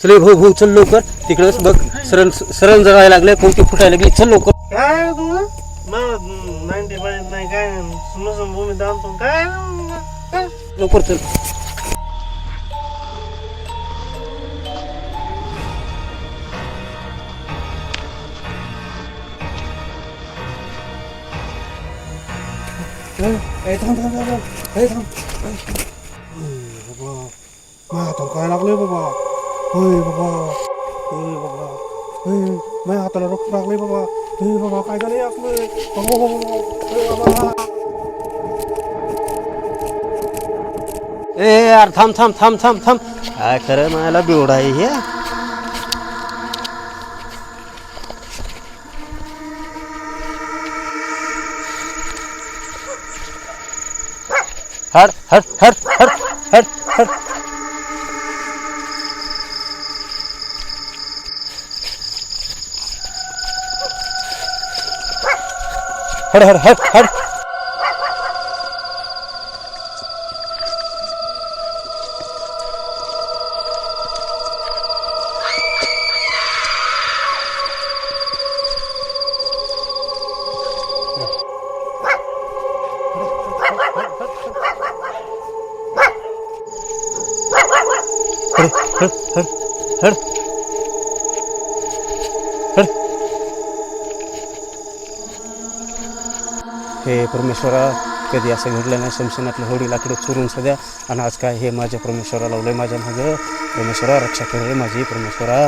चल भाऊ भाऊ चल लवकर तिकडच बघ सरण सरण जळायला लागले कोणती फुटायला लागली चल लवकर काय तुला मला 95 नाही काय समजून भूमी दामतो काय लवकर चल काय लागले बाबा होय बाबा होय बाबा होय माझ्या हाताला रक्त लागले बाबा होय बाबा काय झाले आपलं ए यार थांब थांब थांब थांब थांब काय खरं मला बिवडा आहे हे हट हट हट हट हट हट हट हट हट हट हे परमेश्वरा कधी असं घडलं नाही शमशानातलं होडी लाकडं चोरून सध्या आणि आज काय हे माझ्या परमेश्वरा लावलंय माझ्या मागं परमेश्वरा रक्षा कर माझी परमेश्वरा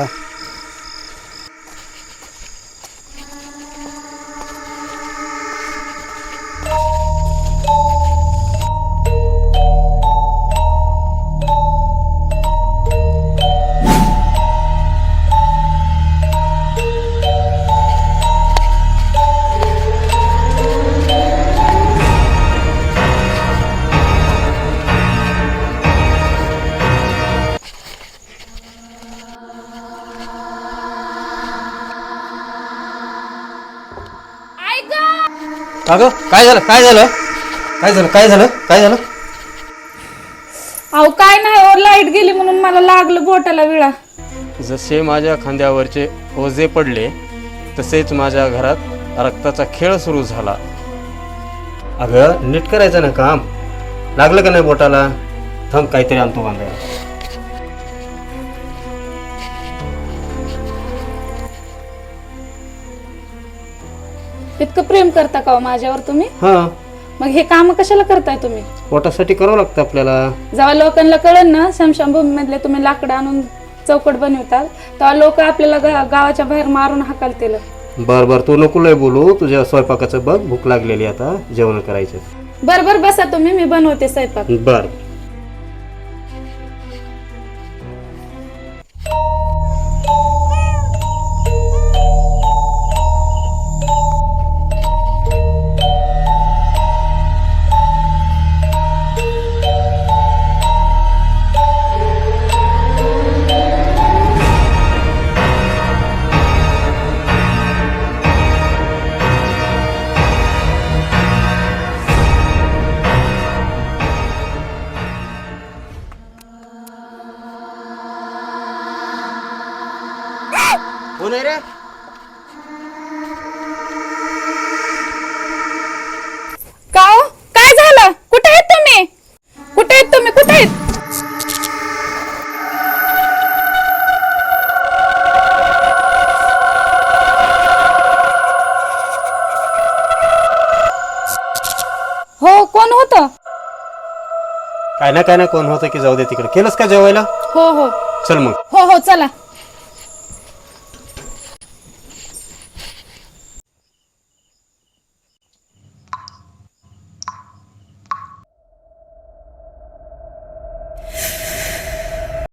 अगं काय झालं काय झालं काय झालं काय झालं काय झालं अहो काय नाही और लाईट गेली म्हणून मला लागलं बोटाला विळा जसे माझ्या खांद्यावरचे ओझे पडले तसेच माझ्या घरात रक्ताचा खेळ सुरू झाला अगं नीट करायचं ना काम लागलं का नाही बोटाला थांब काहीतरी आणतो बांधायला इतकं प्रेम करता का हो माझ्यावर तुम्ही हा मग हे काम कशाला करताय तुम्ही पोटासाठी करावं लागतं आपल्याला जेव्हा लोकांना कळेल ना शमशानभूमी मधले तुम्ही लाकडं आणून चौकट बनवतात तेव्हा लोक आपल्याला गावाच्या बाहेर मारून हाकलतील बर बर तू नको लय बोलू तुझ्या स्वयंपाकाचं बघ भूक लागलेली आता जेवण करायचं बर बर बसा तुम्ही मी बनवते स्वयंपाक बर कोण आहे रे का हो? काय झालं कुठे आहेत तुम्ही कुठे आहेत तुम्ही कुठे आहेत हो कोण होतं काय ना कोण होतं की जाऊ दे तिकडे केलंस का जेवायला हो हो चल मग हो हो चला